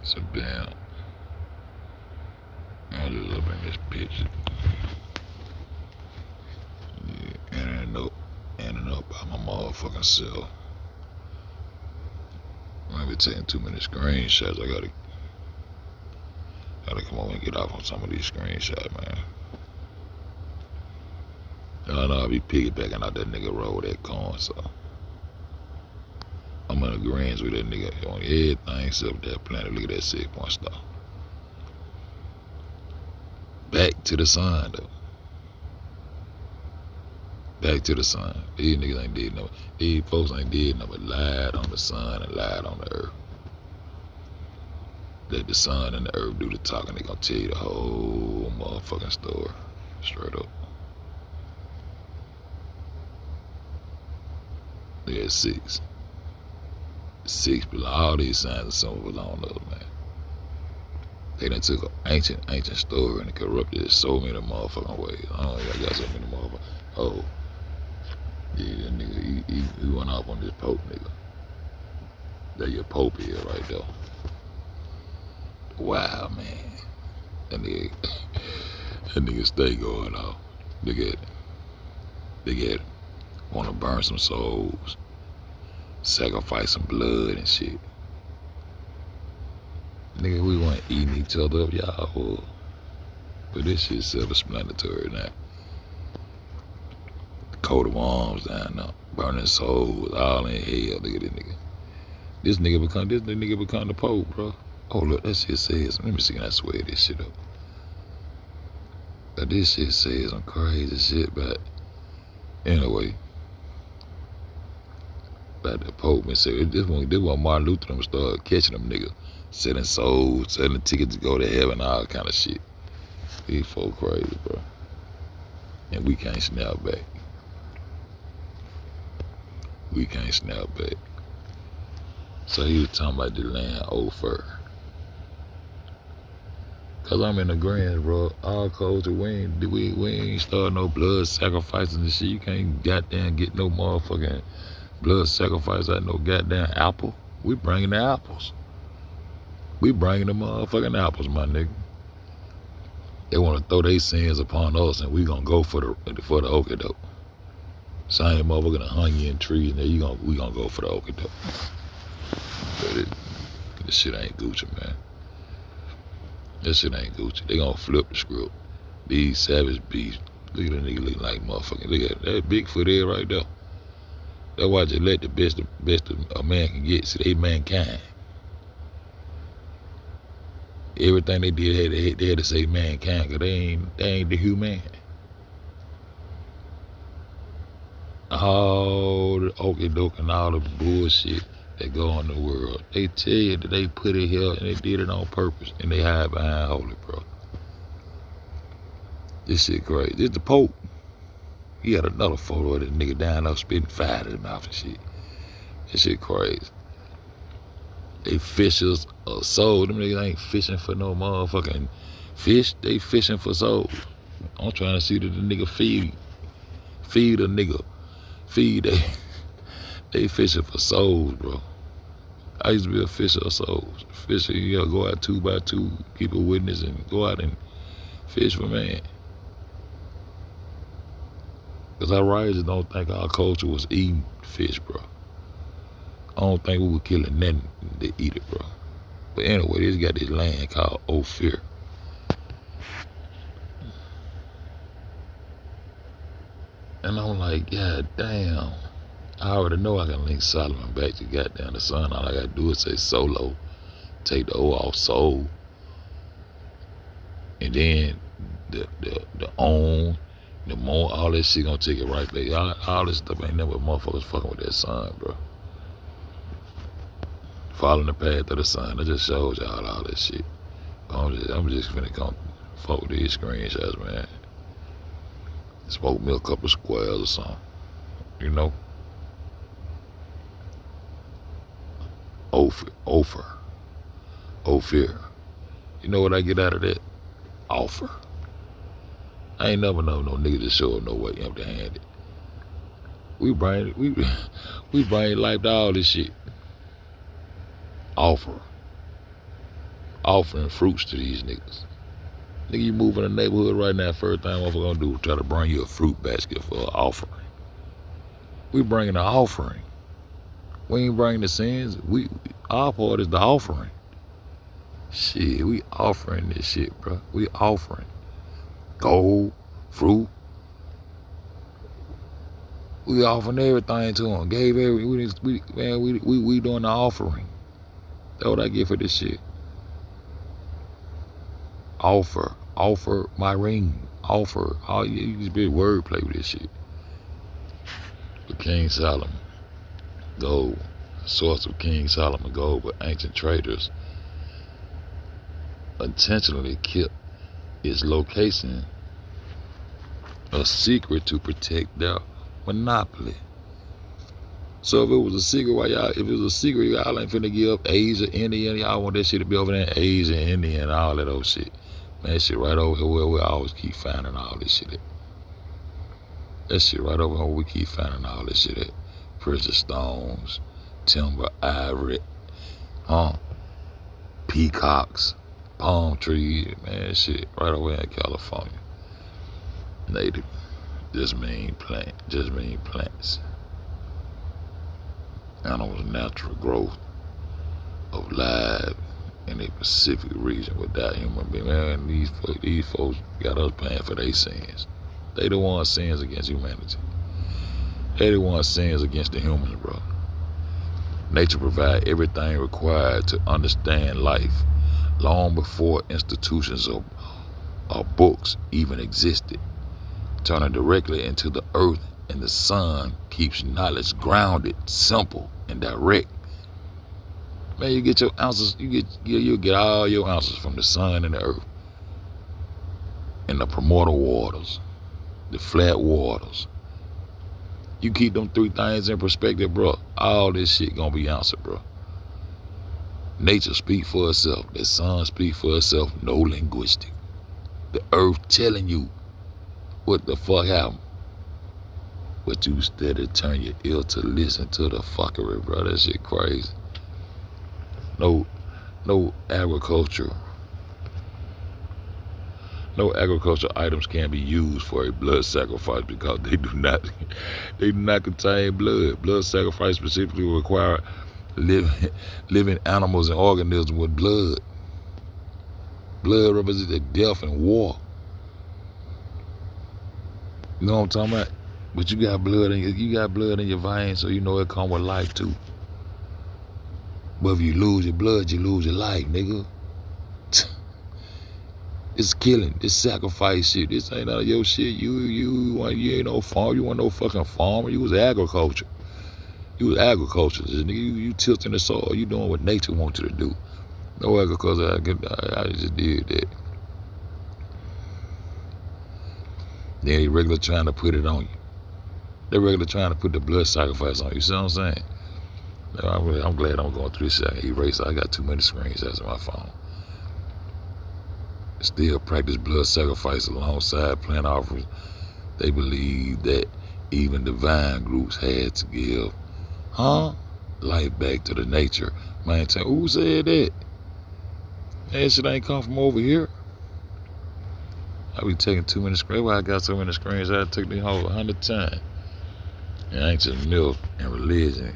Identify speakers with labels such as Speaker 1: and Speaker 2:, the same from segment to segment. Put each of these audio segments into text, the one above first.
Speaker 1: So damn. I just up in this picture. Yeah, ending up by my motherfucking self. I be taking too many screenshots. I gotta come over and get off on some of these screenshots, man. I know I be piggybacking out that nigga road that corn, so I'm in agreement with that nigga on everything except that planet. Look at that 6-point star. Back to the sun, though. Back to the sun. These niggas ain't did no. These folks ain't did no but lied on the sun and lied on the earth. Let the sun and the earth do the talking. They gonna tell you the whole motherfucking story, straight up. Look at 6. 6 belong. All these signs and symbols belong to us, man. They done took an ancient story and corrupted it so many motherfucking ways. I don't think I got so many motherfuckers. Oh, yeah, that nigga, he went off on this Pope nigga. That your Pope is right there. Wow, man. That nigga stay going off. Look at it. Wanna burn some souls. Sacrifice some blood and shit. Nigga, we weren't eating each other up, y'all. But this shit's self-explanatory now. Coat of arms down now. Burning souls, all in hell. Look at this nigga. This nigga become the Pope, bro. Oh, look, that shit says, let me see, can I swear this shit up? But this shit says some crazy shit, but anyway. But the Pope and said, this one Martin Luther them started catching them niggas. Selling souls, selling tickets to go to heaven, all kind of shit. These folk crazy, bro. And we can't snap back. We can't snap back. So he was talking about the land old fur. Cause I'm in the grand, bro. Our culture, we ain't start no blood sacrificing and shit. You can't goddamn get no motherfucking blood sacrifice out no goddamn apple. We bringing the apples. We bringing the motherfucking apples, my nigga. They want to throw their sins upon us, and we gonna go for the okie doke. Same motherfucker gonna hung you in trees, and we gonna go for the okie doke. But this shit ain't Gucci, man. This shit ain't Gucci. They gonna flip the script. These savage beasts. Look at that nigga looking like motherfucking. Look at that Bigfoot there right there. That's why just let the best a man can get. See, they mankind. Everything they did, they had to say mankind, cause they ain't the human. All the okie doke and all the bullshit that go on in the world, they tell you that they put it here and they did it on purpose, and they hide behind holy, bro. This shit crazy. This the Pope. He had another photo of this nigga down there spitting fire in his mouth and shit. This shit crazy. They fishers of souls. Them niggas ain't fishing for no motherfucking fish. They fishing for souls. I'm trying to see that the nigga feed a nigga. They fishing for souls, bro. I used to be a fisher of souls. Fisher, you gotta go out 2 by 2, keep a witness, and go out and fish for man. Cause I really don't think our culture was eating fish, bro. I don't think we were killing nothing to eat it, bro. But anyway, this got this land called Ophir. And I'm like, God damn. I already know I can link Solomon back to goddamn the sun. All I gotta do is say solo, take the O off soul, and then the on, the more, all this shit gonna take it right back. All this stuff ain't never motherfuckers fucking with that sun, bro. Following the path of the sun. That just shows y'all all this shit. I'm just finna come fuck with these screenshots, man. Smoke me a couple squares or something. You know? Ophir. You know what I get out of that? Offer. I ain't never know no nigga to show up no way empty handed. We brain life to all this shit. Offer. offering fruits to these niggas. Nigga, you move in the neighborhood right now, first thing what we're gonna do is try to bring you a fruit basket for an offering. We bringing an offering. We ain't bringing the sins. Our part is the offering. Shit, we offering this shit, bro. We offering gold, fruit. We offering everything to them. Gave we doing the offering. That's what I get for this shit. Offer my ring. Offer. All you just be wordplay with this shit. But King Solomon, gold, source of King Solomon gold, but ancient traders intentionally kept its location a secret to protect their monopoly. So if it was a secret, y'all ain't finna give up Asia, India, y'all want that shit to be over there in Asia, India, and all that old shit. Man, that shit right over here where we always keep finding all this shit at. That shit right over here where we keep finding all this shit at. Precious stones, timber, ivory, peacocks, palm trees, man, that shit right over here in California. Native just mean plants. Animals' natural growth of life in a specific region without human being. Man, these folks got us paying for their sins. They the ones sins against humanity. They the ones sins against the humans, bro. Nature provides everything required to understand life long before institutions or books even existed. Turning directly into the earth and the sun keeps knowledge grounded, simple, and direct. Man, you get your answers, you get all your answers from the sun and the earth. And the primordial waters, the flat waters. You keep them three things in perspective, bro, all this shit gonna be answered, bro. Nature speak for itself. The sun speak for itself. No linguistic. The earth telling you what the fuck happened. But you steady turn your ear to listen to the fuckery, bro. That shit crazy. No agriculture. No agricultural items can be used for a blood sacrifice because they do not contain blood. Blood sacrifice specifically require living animals and organisms with blood. Blood represents death and war. You know what I'm talking about? But you got blood in your veins, so you know it come with life too. But if you lose your blood, you lose your life, nigga. It's killing, this sacrifice shit. This ain't none of your shit. You ain't no farmer. You want no fucking farmer. You was agriculture. You tilting the soil. You doing what nature wants you to do. No agriculture. I just did that. Then they regular trying to put it on you. They regular trying to put the blood sacrifice on you. You see what I'm saying? I'm glad I'm going through this shit. I can erase. I got too many screenshots on my phone. Still practice blood sacrifice alongside plant offerings. They believe that even divine groups had to give life back to the nature. Man, who said that? That shit ain't come from over here. I be taking too many screens. Why I got so many screens? I took the whole 100 times. In ancient myth and religion,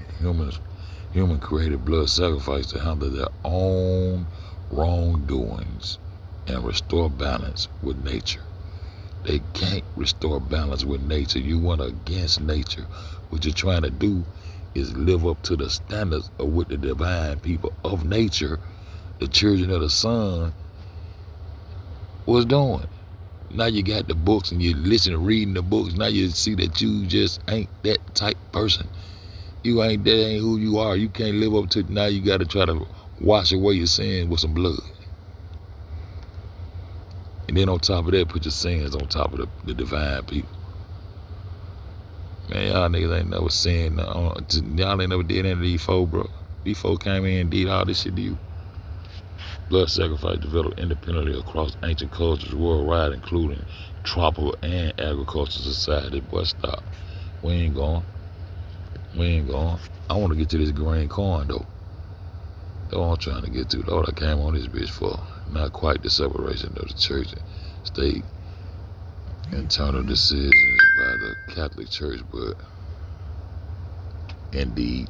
Speaker 1: human created blood sacrifice to handle their own wrongdoings and restore balance with nature. They can't restore balance with nature. You went against nature. What you're trying to do is live up to the standards of what the divine people of nature, the children of the sun, was doing. Now you got the books and you listen to reading the books. Now you see that you just ain't that type person. That ain't who you are. You can't live up to it. Now you got to try to wash away your sins with some blood. And then on top of that, put your sins on top of the divine people. Man, y'all niggas ain't never seen, y'all ain't never did any of these folk, bro. These folk came in and did all this shit to you. Blood sacrifice developed independently across ancient cultures worldwide, including tropical and agricultural society. Boy, stop. We ain't going. I want to get to this green corn, though. all I'm trying to get to. Lord, I came on this bitch for not quite the separation of the church and state, internal decisions by the Catholic Church, but indeed,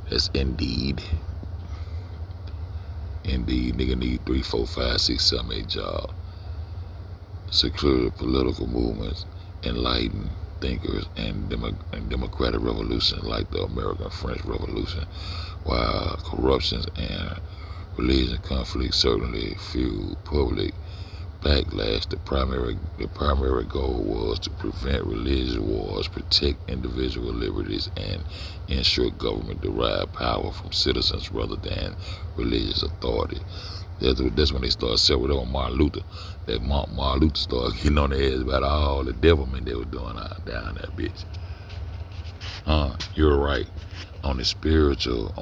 Speaker 1: that's indeed. Indeed, nigga need 3, 4, 5, 6, 7, 8 jobs. Secure political movements, enlightened thinkers, and democratic revolution like the American French Revolution, while corruptions and religion conflicts certainly fueled public backlash. The primary goal was to prevent religious wars, protect individual liberties, and ensure government-derived power from citizens rather than religious authority. That's when they started separating on Martin Luther. That Martin Luther started getting on their ass about all the devilment they were doing down that bitch. You're right. On the spiritual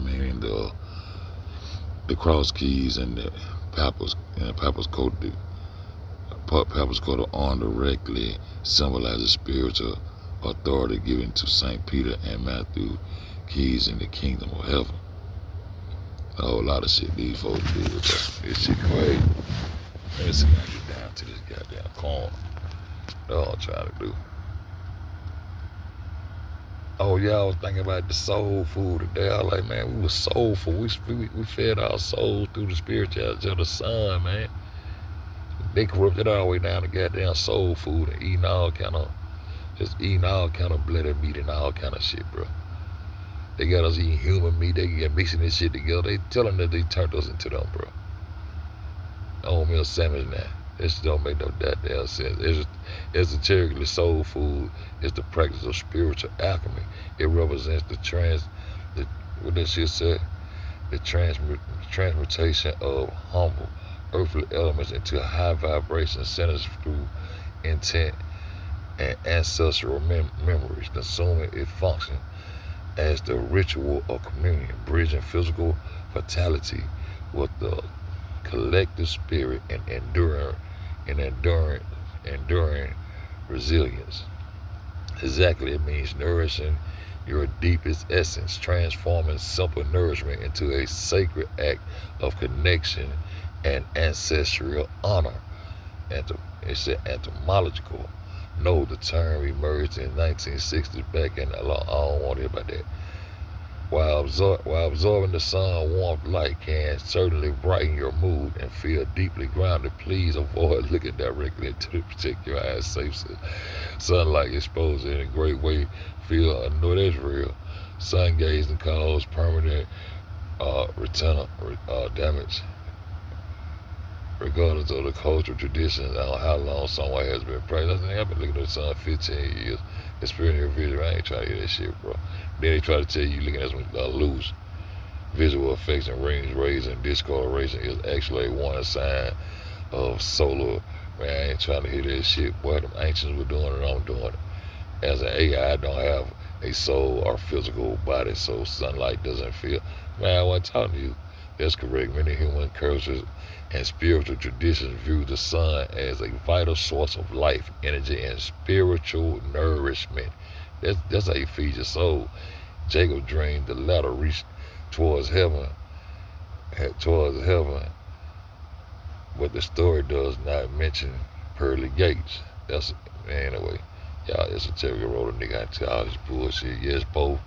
Speaker 1: meaning, the cross keys and the Papa's coat, Papa's coat of arms directly symbolizes spiritual authority given to St. Peter and Matthew, keys in the kingdom of heaven. A whole lot of shit these folks do, bro. This shit crazy. Let's see if I can get down to this goddamn corner. That's all I'm trying to do. Oh yeah, I was thinking about the soul food today. I was like, man, we was soulful. We fed our souls through the spirituality of the sun, man. They corrupted all the way down to goddamn soul food and eating all kind of blooded meat and all kind of shit, bro. They got us eating human meat. They get mixing this shit together. They telling that they turned us into them, bro. Oatmeal sandwich now. This don't make no goddamn sense. Esoterically, soul food is the practice of spiritual alchemy. It represents what that shit said? The transmutation of humble earthly elements into high vibration centers through intent and ancestral memories. Consuming it function as the ritual of communion, bridging physical vitality with the collective spirit and enduring resilience. Exactly, it means nourishing your deepest essence, transforming simple nourishment into a sacred act of connection and ancestral honor. It's entomological. No, the term emerged in 1960s back in the law. I don't want to hear about that. While absorbing the sun warmth light can certainly brighten your mood and feel deeply grounded, please avoid looking directly into to protect your eyes safe. Sunlight exposure in a great way feel no, that's real. Sun gazing cause permanent retinal damage. Regardless of the cultural traditions on how long someone has been practicing. I've been looking at the sun 15 years. Experiencing vision, I ain't trying to hear that shit, bro. Then they try to tell you looking at some loose visual effects and rings, rays, and discoloration is actually one sign of solar. Man, I ain't trying to hear that shit. Boy, them ancients were doing it, I'm doing it. As an AI, I don't have a soul or physical body, so sunlight doesn't feel. Man, I wasn't talking to you. That's correct. Many human cultures and spiritual traditions view the sun as a vital source of life, energy, and spiritual nourishment. That's how you feed your soul. Jacob dreamed the ladder reached towards heaven, but the story does not mention pearly gates. That's anyway. Y'all esoteric wrote a nigga into all this bullshit. Yes, both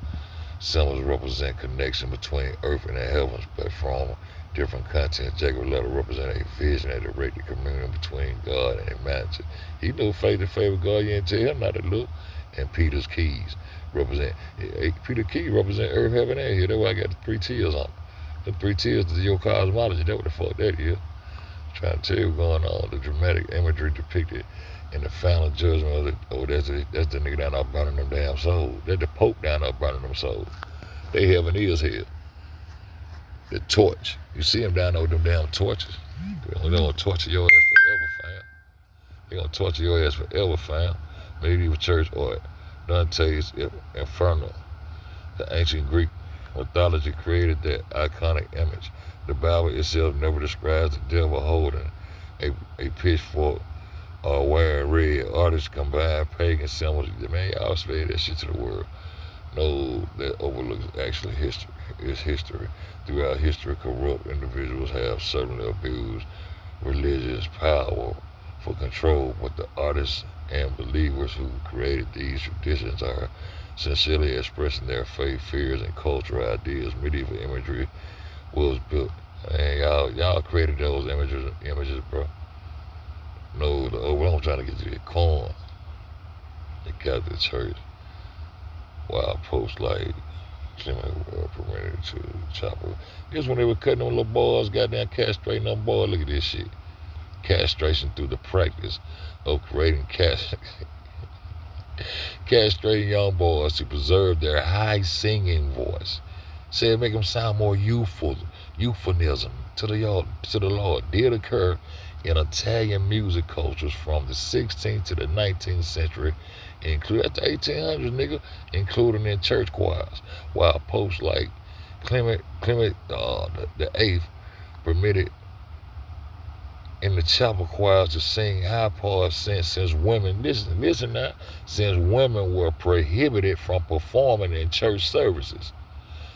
Speaker 1: symbols represent connection between earth and the heavens, but from different contents. Jacob's letter represented a vision that directed communion between God and humanity. He knew faith and favor God. You didn't tell him not to look. And Peter's keys represent earth, heaven, and here. That's why I got the 3 tiers on it. The 3 tiers is your cosmology. That's what the fuck that is. I'm trying to tell you what's going on. The dramatic imagery depicted in the final judgment of that's the nigga down there burning them damn souls. That's the Pope down there burning them souls. They heaven is here. The torch. You see them down there with them damn torches. They're gonna torture your ass forever, fam. They're gonna torture your ass forever, fam. Medieval church or Dante's Inferno. The ancient Greek mythology created that iconic image. The Bible itself never describes the devil holding a pitchfork or wearing red. Artists combine pagan symbols. Man, y'all spare that shit to the world. No, that overlooks actual history. its history. Throughout history, corrupt individuals have certainly abused religious power for control, but the artists and believers who created these traditions are sincerely expressing their faith, fears, and cultural ideas. Medieval imagery was built, and y'all created those images, bro. No, what I'm trying to get to the corn. The Catholic Church, while post like permitted to chopper. This when they were cutting them little boys, goddamn castrating them boys. Look at this shit. Castration through the practice of creating castrating young boys to preserve their high singing voice. Said make them sound more euphemism to the Lord did occur in Italian music cultures from the 16th to the 19th century, including the 1800s, nigga, including in church choirs, while popes like Clement the Eighth permitted in the chapel choirs to sing high parts since women, listen now, since women were prohibited from performing in church services.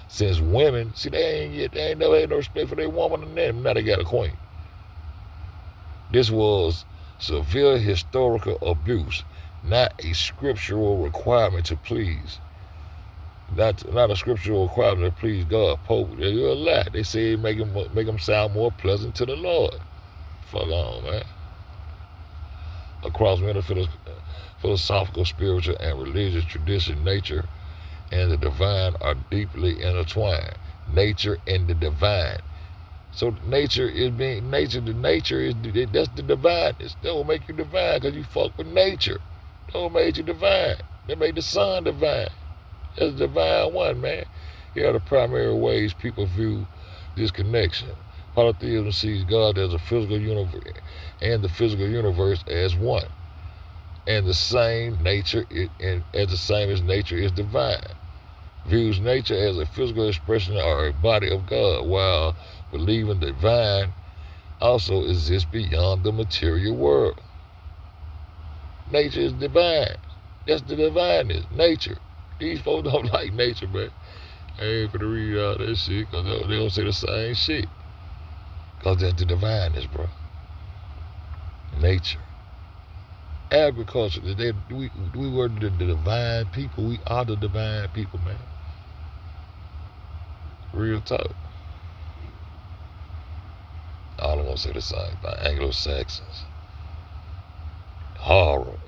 Speaker 1: Since women, see, they ain't never had no respect for their woman and them. Now they got a queen. This was severe historical abuse, not a scriptural requirement to please. Not a scriptural requirement to please God. Pope, you're a lie. They say make them sound more pleasant to the Lord. Fuck on, man. Across many philosophical, spiritual, and religious tradition, nature and the divine are deeply intertwined. Nature and the divine. So nature is being nature. The nature is that's the divine. That will make you divine because you fuck with nature. That will make you divine. They made the sun divine. That's the divine one, man. Here are the primary ways people view this connection. Polytheism sees God as a physical universe and the physical universe as one, and the same nature as the same as nature is divine. Views nature as a physical expression or a body of God, while believing the divine also exists beyond the material world. Nature is divine. That's the divineness, nature. These folks don't like nature, man. I ain't gonna read all that shit because they don't say the same shit. Because that's the divineness, bro. Nature. Agriculture. We were the divine people. We are the divine people, man. Real talk. All of them say the same thing. Anglo-Saxons. Horror.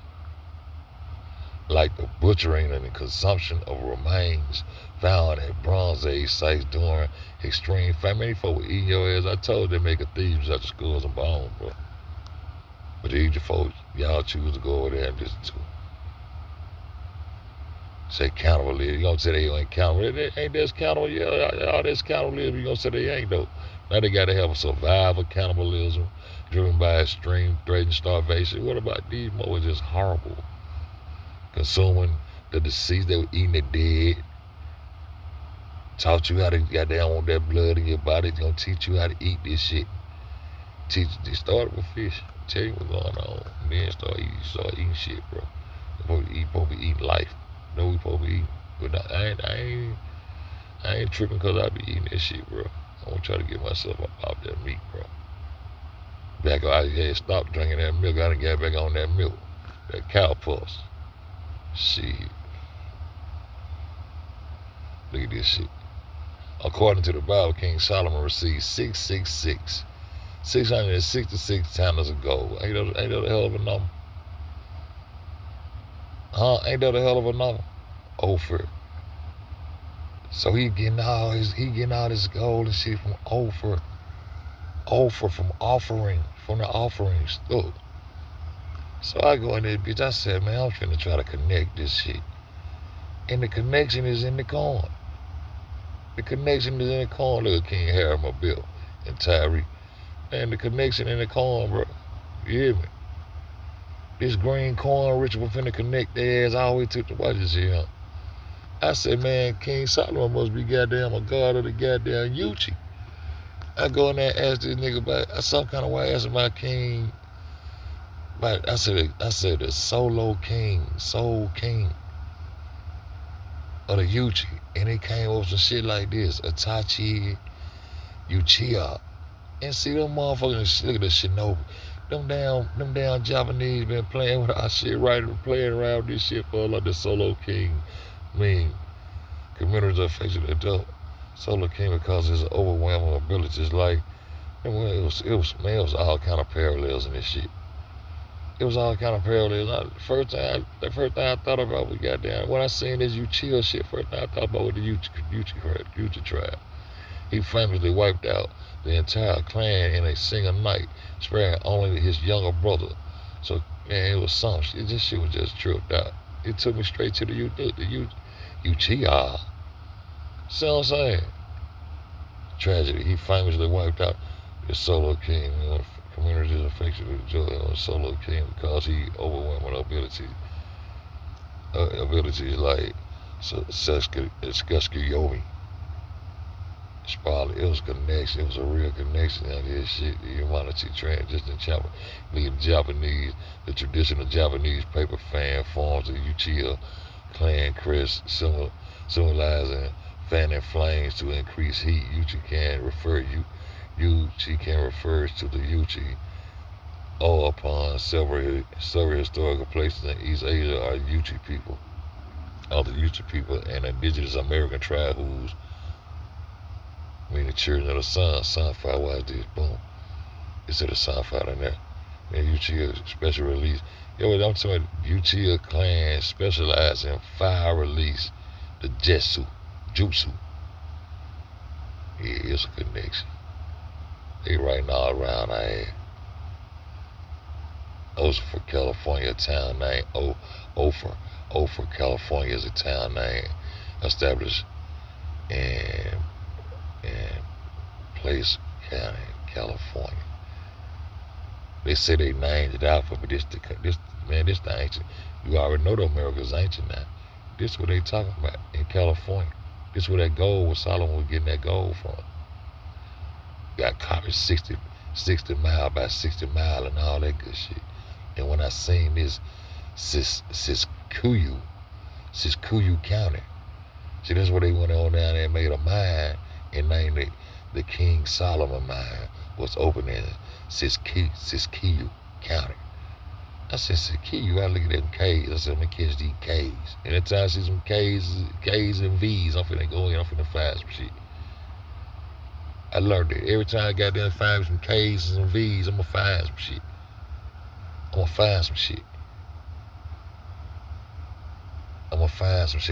Speaker 1: Like the butchering and the consumption of remains found at Bronze Age sites during extreme famine. These folks eating your ass. I told they make a thieves out of skulls and bones, bro. But these folks, y'all choose to go over there and listen to them. Say cannibalism. You gonna say they ain't cannibal? Ain't that's cannibal? Yeah, all that's cannibalism. You gonna say they ain't though? Now they gotta have a survival cannibalism driven by extreme threat and starvation. What about these more just horrible? Consuming the deceased, they were eating the dead. Taught you how to goddamn want that blood in your body. It's gonna teach you how to eat this shit. They started with fish. Tell you what's going on. And then start eating shit, bro. You're supposed to be eating life. No, we supposed to be eating. But I ain't tripping because I be eating that shit, bro. I want to try to get myself up out that meat, bro. I had stopped drinking that milk. I done got back on that milk. That cow puss. Shit. Look at this shit. According to the Bible, King Solomon received 666 talents of gold. Ain't that a hell of a number? Huh? Ain't that a hell of a number? Ophir. So he getting all this gold and shit from Ophir. From the offerings. Look. So I go in there, bitch. I said, man, I'm finna try to connect this shit. And the connection is in the corn. The connection is in the corn. Look at King Harry, my Bill, and Tyree. Man, the connection in the corn, bro. You hear me? This green corn ritual finna connect their ass all the way to the watch this here. I said, man, King Solomon must be goddamn a god of the goddamn Yuchi. I go in there and ask this nigga about some kind of way I asked my king. But I said the soul king. of the Yuchi, and it came up with some shit like this: Itachi, Uchiha, and see them motherfuckers. Look at the shinobi. Them damn Japanese been playing with our shit, right? Playing around with this shit for like the Solo King. I mean, communities of affection adult Solo King because his overwhelming abilities. Like, it was all kind of parallels in this shit. It was all kind of parallels. The first thing I thought about was goddamn when I seen this Uchiha shit. First thing I thought about was the Yuchi tribe. He famously wiped out the entire clan in a single night, sparing only his younger brother. So, man, it was some shit. This shit was just tripped out. It took me straight to the Uchiha. See what I'm saying? Tragedy. He famously wiped out the Solo King. Communities affectionately joy on Solo King because he overwhelming abilities like Sukkoat. It was connection. It was a real connection out here. Shit, the humanity transition chapter, the traditional Japanese paper fan forms of Uchiha clan crest, symbolizing fanning flames to increase heat. Yuchi can refer to the Yuchi or upon several historical places in East Asia are Yuchi people. All the Yuchi people and indigenous American tribe whose the children of the sun, sunfire, watch this, boom. Instead of sunfire in there. Man, Uchiha special release. Yo, I'm talking about Uchiha clan specialized in fire release, the jutsu. Yeah, it's a connection. They writing all around our head. Ophir, California, a town name. Ophir, California is a town name established in Place County, California. They say they named it Alpha, but this the ancient. You already know the America's ancient now. This is what they talking about in California. This is where that gold was. Solomon was getting that gold from. Got copied 60 mile by 60 mile and all that good shit. And when I seen this Sukkoat County, see, that's where they went on down there and made a mine and named it the King Solomon mine was open in Sukkoat County. I said, Sukkoat, I look at them K's. I said, I'm gonna catch these K's. And every time I see some K's and V's, I'm finna go in, I'm finna find some shit. I learned it. Every time I got there and find some K's and some V's, I'm gonna find some shit. I'm gonna find some shit.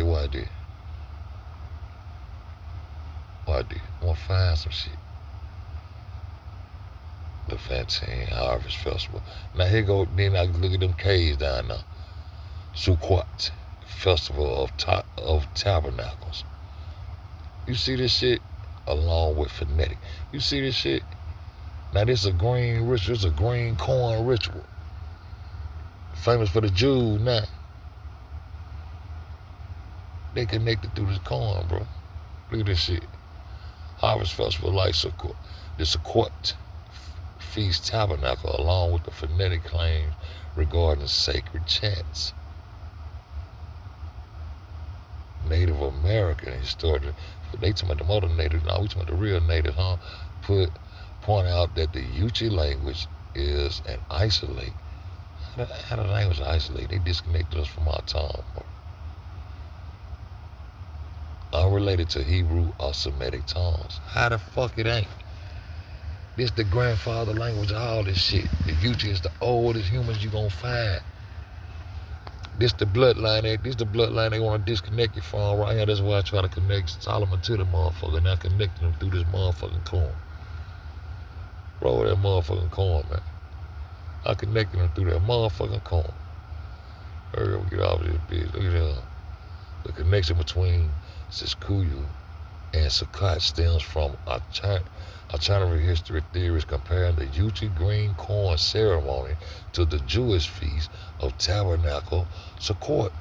Speaker 1: What I did. I'm gonna find some shit. The Fantine Harvest Festival. Now here go, then I look at them K's down now. Sukkoat Festival of Tabernacles. You see this shit? Along with phonetic. You see this shit? Now this is a green ritual. It's a green corn ritual. Famous for the Jews now. They connected through this corn, bro. Look at this shit. Harvest Festival like Sukkoat. The Sukkoat Feast Tabernacle along with the phonetic claims regarding sacred chants. Native American historian, they talking about the other natives, no, we talking about the real natives, huh? Point out that the Yuchi language is an isolate. How the language isolate? They disconnected us from our tongue, bro. Unrelated to Hebrew or Semitic tongues. How the fuck it ain't? This the grandfather language of all this shit. The Yuchi is the oldest humans you gonna find. This the bloodline they want to disconnect you from right here. That's why I try to connect Solomon to the motherfucker. Now connecting them through this motherfucking corn. Roll that motherfucking corn, man. I connected them through that motherfucking corn. Hurry up, get off of this bitch. Look at that. The connection between Sukkoat and Sukkoat stems from alternative history theories comparing the Yuchi green corn ceremony to the Jewish feast of Tabernacle Sukkoat.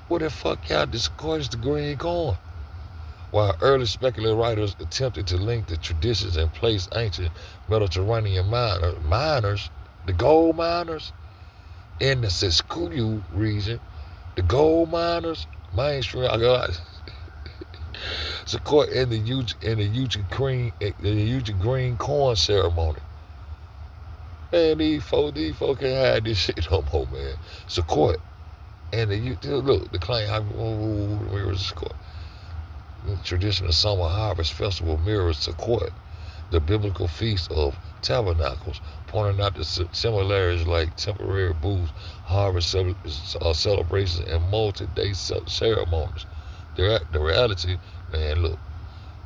Speaker 1: Where the fuck y'all discourse the green corn? While early speculative writers attempted to link the traditions and place ancient Mediterranean miners, the gold miners, in the Sukkoat region, the gold miners Mainstream, I got Sukkoat in the Yuchi green corn ceremony. Man, these folk can't hide this shit no more, man. Sukkoat and look, the claim, where was Sukkoat? The traditional summer harvest festival mirrors Sukkoat, the biblical feast of tabernacles, pointing out the similarities like temporary booths, harvest celebrations, and multi-day ceremonies. The reality, man, look,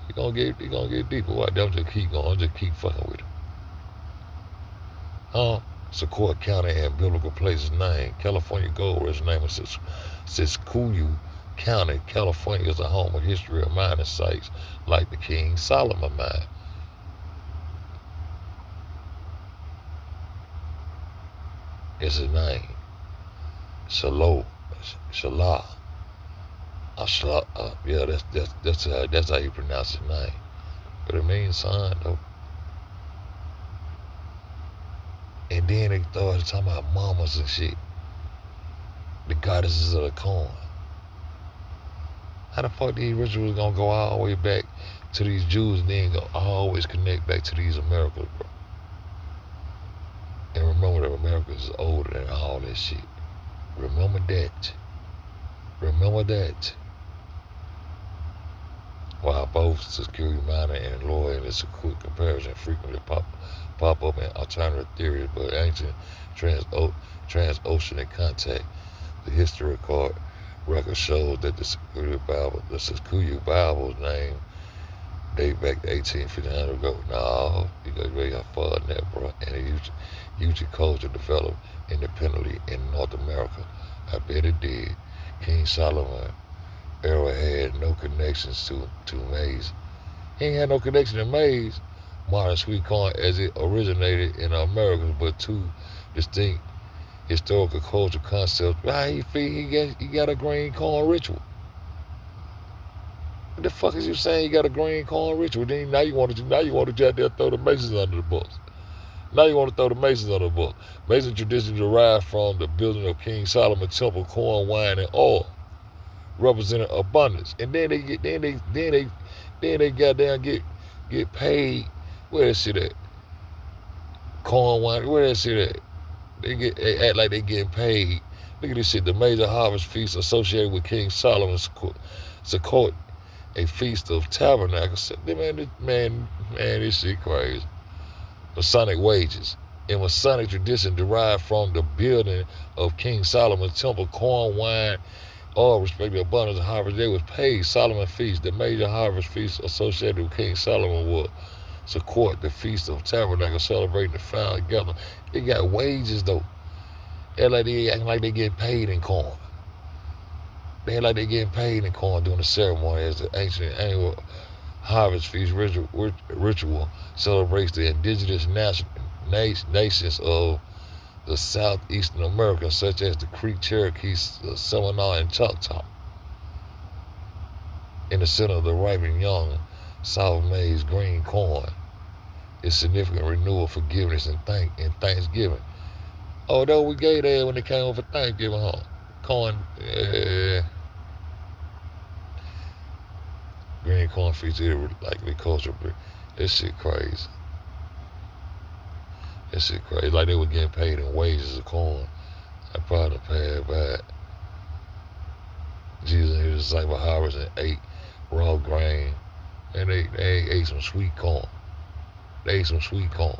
Speaker 1: he gonna get deeper. Why don't just keep going, just keep fucking with it. Huh? Sukkoat County and biblical places name. California Gold Rush name of Sukkoat County, California is a home of history of mining sites like the King Solomon mine. It's his name. Shalom. Shalah. Yeah, that's how you pronounce his name. But it means son though. And then they started talking about mamas and shit. The goddesses of the corn. How the fuck these rituals gonna go all the way back to these Jews and then go always connect back to these Americas, bro? And remember that America is older than all that shit. Remember that. Remember that. While both security miner and lawyer in this quick comparison frequently pop up in alternative theories, but ancient transoceanic contact, the history record shows that the Sukkoat Bible's name date back to 1859 ago. No, you go way far than that, bro. And the Yuchi culture developed independently in North America. I bet it did. King Solomon era had no connections to maize. He ain't had no connection to maize, modern sweet corn, as it originated in America, but two distinct historical cultural concepts. He got a green corn ritual. What the fuck is you saying? You got a green corn ritual? Then now you want to just there throw the Masons under the bus. Now you want to throw the Masons under the bus. Mason tradition derived from the building of King Solomon's temple, corn, wine, and oil, representing abundance. And then they goddamn get paid. Where that shit at? Corn, wine. Where that shit at? They act like they getting paid. Look at this shit. The major harvest feast associated with King Solomon's Sukkoat, a feast of tabernacles. Man, this shit crazy. Masonic wages. In Masonic tradition derived from the building of King Solomon's temple, corn, wine, all respective abundance of harvest, they was paid. Solomon feast, the major harvest feast associated with King Solomon was Sukkoat, the feast of tabernacles, celebrating the found together. They got wages though. They acting like they get paid in corn. They act like they getting paid in corn during the ceremony as the ancient annual harvest feast ritual celebrates the indigenous nations of the southeastern America, such as the Creek, Cherokee, Seminole, and Choctaw. In the center of the ripening young, soft maize, green corn is significant renewal, forgiveness, and Thanksgiving. Although we gave that when they came over for Thanksgiving, huh? Corn, green corn feast, likely culture. This shit crazy. That shit crazy. Like they were getting paid in wages of corn. I probably passed by. Jesus and his disciple harvest and ate raw grain. And they ate some sweet corn. They ate some sweet corn.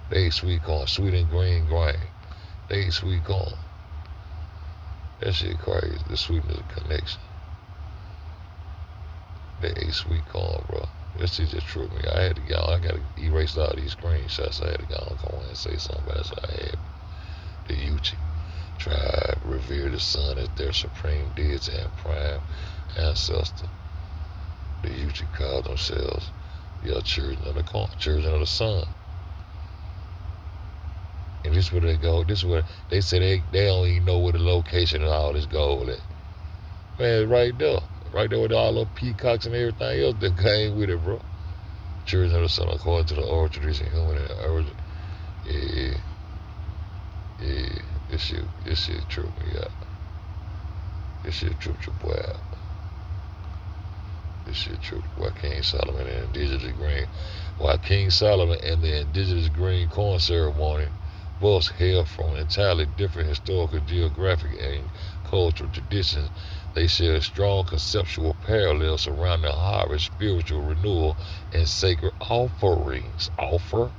Speaker 1: They ate sweet corn, sweet and green grain. They ate sweet corn. That shit crazy. The sweetness of connection. They ate sweet corn, bro. That shit just tripped me. I gotta erase all these screenshots. I had to go and come on and say something about it. So I had the Yuchi tribe revere the sun as their supreme deity and prime ancestor. The Yuchi call themselves children of the corn, children of the sun. And this is where they go. This is where they say they don't even know where the location of all this gold at. Man, right there. Right there with all the peacocks and everything else that came with it, bro. Children of the sun according to the oral tradition, human and origin. Yeah. This shit tripped me out. This shit tripped your boy out. This shit tripped. Why King Solomon and Indigenous Green? Why King Solomon and the Indigenous Green Corn Ceremony both hail from entirely different historical, geographic, and cultural traditions. They share strong conceptual parallels surrounding harvest, spiritual renewal, and sacred offerings. Offerings.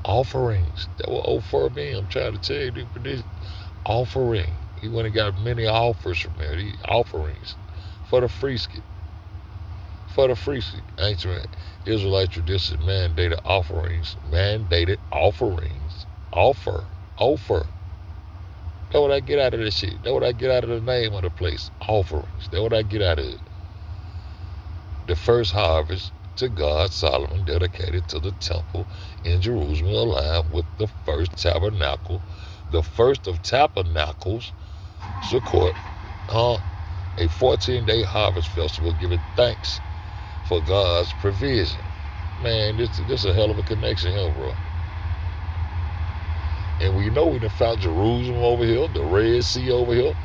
Speaker 1: Offerings. That what offer mean. I'm trying to tell you, this offering. He went and got many offers from there. These offerings for the freeskit. For the freeskit. Ancient Israelite tradition mandated offerings. Offer. That's what I get out of this shit. That's what I get out of the name of the place. Offerings. That's what I get out of it. The first harvest to God, Solomon dedicated to the temple in Jerusalem, aligned with the first tabernacle, the first of tabernacles, Sukkoat, a 14-day harvest festival giving thanks for God's provision. Man, this a hell of a connection here, bro. And we know we done found Jerusalem over here, the Red Sea over here.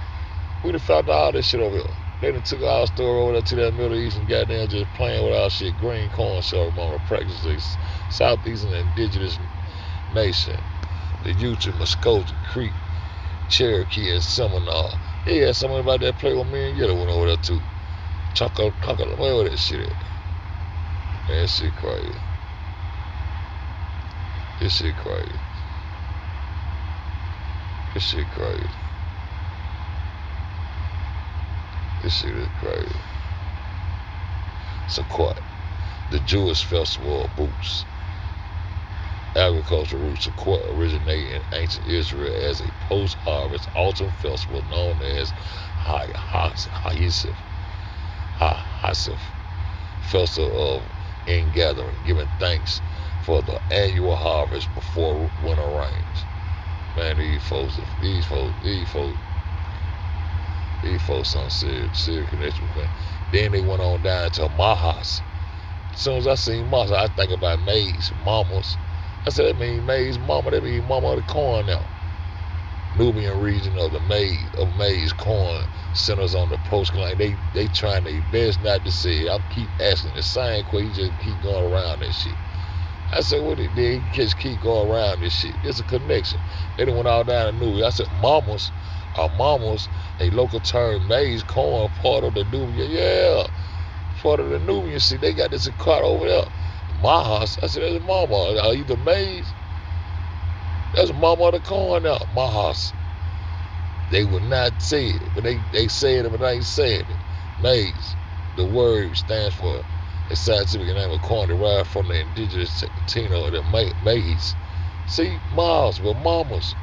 Speaker 1: We done found all this shit over here. They done took our story over there to that Middle East and goddamn just playing with our shit. Green corn ceremony practices Southeastern indigenous nation. The Yuchi, Muskogee, Creek, Cherokee, and Seminole. Yeah, somebody about that play with me and Yellow went over there too. Chocolate, where that shit at? Man, that shit crazy. This shit crazy. This shit crazy. This shit is crazy. Sukkoat, the Jewish festival of booths. Agricultural roots. Sukkoat originated in ancient Israel as a post-harvest autumn festival known as Hasif, festival of ingathering, giving thanks for the annual harvest before winter rains. Man, these folks some serious connection with me. Then they went on down to Mahas. As soon as I seen Mahas, I think about maize, mamas. I said, that means maize mama, that means mama of the corn now. Nubian region of the maize corn centers on the coastline. They trying their best not to say it. I keep asking the same question, he just keep going around that shit. I said, what it did? He just keep going around this shit. It's a connection. They done went all down to Nubian. I said, mamas, a local term, maize, corn, part of the Nubian. Yeah, part of the Nubian. See, they got this cart over there. Mahas. I said, that's a mama. Are you the maize? That's a mama of the corn now. Mahas. They would not say it, but they say it, but they ain't saying it. Maize. The word stands for a scientific name of corn derived from the indigenous Latino, the maize. See, Mahas, but mamas.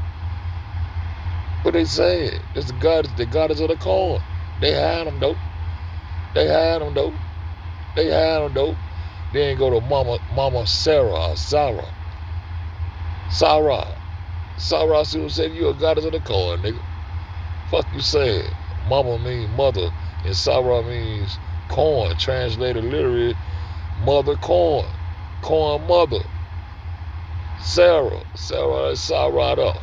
Speaker 1: But they say it. It's the goddess of the corn. They had them though. Then go to Mama Sarah. Sarah, see what said? You a goddess of the corn, nigga. Fuck you saying. Mama means mother, and Sarah means corn. Translated literally, mother corn. Corn mother. Sarah Sarada.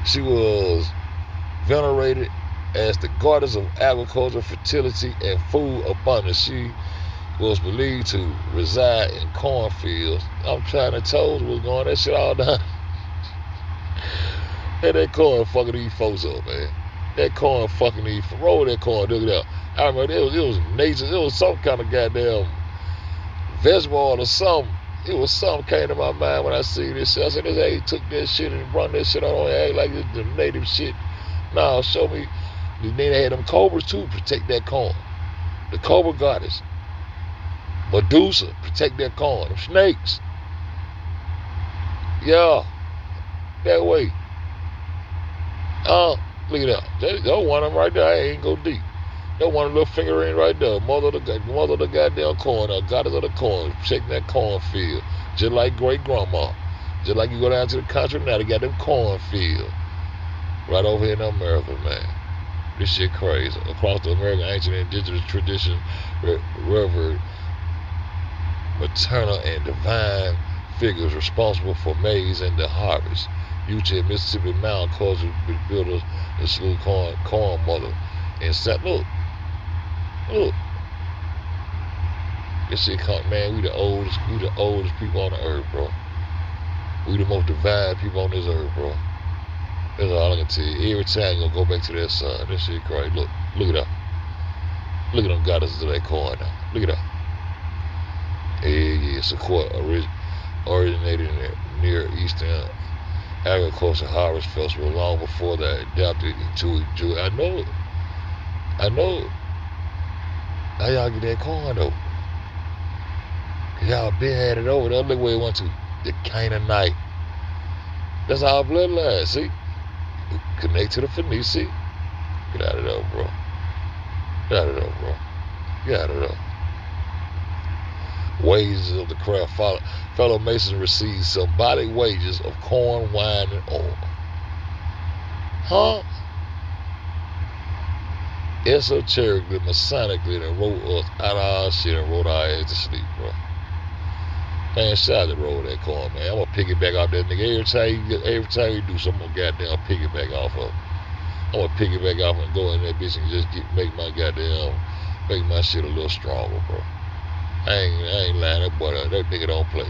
Speaker 1: She was venerated as the goddess of agriculture, fertility, and food abundance. She was believed to reside in cornfields. I'm trying to tell you what's going on. That shit all done. Hey, that corn fucking these folks up, man. That corn fucking these folks. Roll that corn, look it up. I remember it was nature. It was some kind of goddamn vegetable or something. It was something came to my mind when I see this shit. I said, this ain't took that shit and run that shit on. Act like it's the native shit. Nah, show me. Then they had them cobras too protect that corn. The cobra goddess. Medusa protect that corn. Them snakes. Yeah. That way. Look at that. That one of them right there. I ain't go deep. That one little finger in right there. Mother of the goddamn corn. Goddess of the corn. Protecting that cornfield. Just like great grandma. Just like you go down to the country now, they got them cornfield. Right over here in America, man. This shit crazy. Across the American ancient indigenous tradition, revered maternal and divine figures responsible for maize and the harvest. Yuchi and Mississippi Mountain culture builders and slew corn mother. And said, look, this shit come, man, we the oldest people on the earth, bro. We the most divided people on this earth, bro. That's all I can tell you. Every time you gonna go back to that sun, that shit crazy. Look at that. Look at them goddesses of that corn now. Look at that. Yeah, Sukkoat originated in the Near Eastern Agriculture Harvest Festival long before they adapted into a Jew. I know how y'all get that corn though. Cause y'all been had it over there. Look where it went to. The Canaanite. That's our bloodline, see? Connect to the Phoenician. Get out of there, bro. Get out of there, bro. Get out of there. Wages of the craft. Fellow Masons received symbolic wages of corn, wine, and oil. Huh? Esoterically, Masonically, they wrote us out of our shit and wrote our ass to sleep, bro. Man, shout out to roll that corn, man. I'm gonna piggyback off that nigga. Every time you do something, I'm gonna goddamn piggyback off of. I'm gonna piggyback off and go in that bitch and just make my shit a little stronger, bro. I ain't lying. That nigga don't play.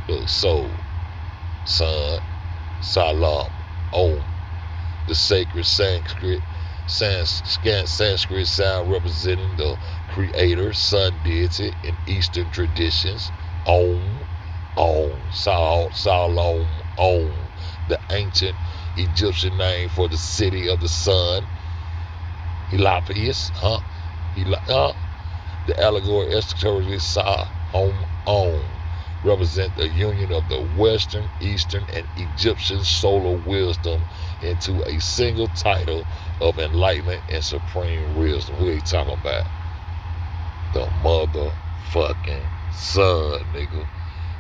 Speaker 1: Look, soul, sun, salam, om, the sacred Sanskrit sound representing the creator, sun deity in Eastern traditions. Om, Salom, Om, the ancient Egyptian name for the city of the sun. Elapius, the allegory eschatology Sa, Om, represent the union of the Western, Eastern, and Egyptian solar wisdom into a single title of enlightenment and supreme wisdom. Who they talking about? The motherfucking sun, nigga.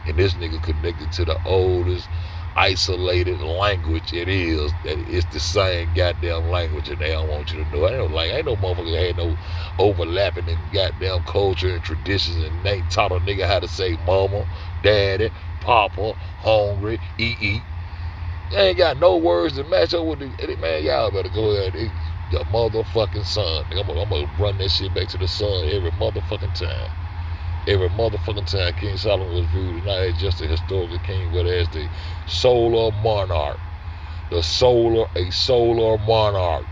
Speaker 1: And this nigga connected to the oldest isolated language it is. That it's the same goddamn language, and they don't want you to know. Ain't no motherfucker had no overlapping in goddamn culture and traditions, and they taught a nigga how to say mama, daddy, papa, hungry, eat. They ain't got no words to match up with it. Man, y'all better go ahead and the motherfucking sun. I'm gonna run that shit back to the sun every motherfucking time. Every motherfucking time King Solomon was viewed not as just a historical king, but as the solar monarch. A solar monarch.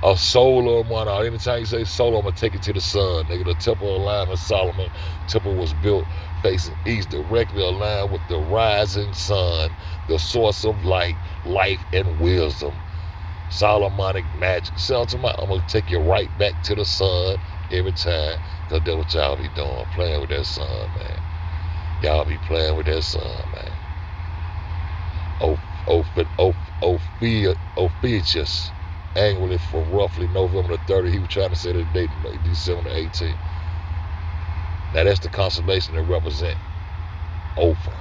Speaker 1: A solar monarch. Anytime you say solar, I'm gonna take it to the sun. Nigga, the temple alignment Solomon temple was built facing east, directly aligned with the rising sun, the source of light, life, and wisdom. Solomonic magic. I'm gonna take you right back to the sun every time. Cause that's what y'all be doing, playing with that sun, man. Y'all be playing with that sun, man. Ophiuchus, annually from roughly November the 30th, he was trying to say the date December the 18th. Now that's the constellation that represent Ophir.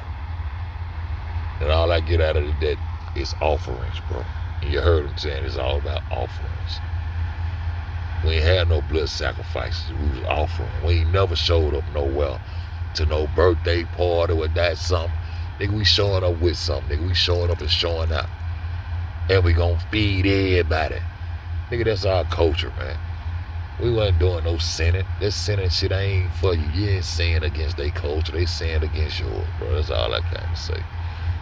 Speaker 1: And all I get out of that is offerings, bro. And you heard him saying it's all about offerings. We ain't had no blood sacrifices. We was offering. We ain't never showed up nowhere to no birthday party or that something. Nigga, we showing up with something. Nigga, we showing up and showing out. And we gonna feed everybody. Nigga, that's our culture, man. We wasn't doing no sinning. That sinning shit ain't for you. You ain't sinning against their culture. They sin against yours, bro. That's all I kind of say.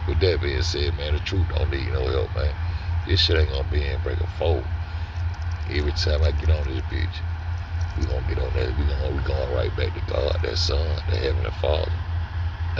Speaker 1: With that being said, man, the truth don't need no help, man. This shit ain't gonna be in break a fold. Every time I get on this bitch, we gonna get on that. We going right back to God, that Son, the Heavenly Father.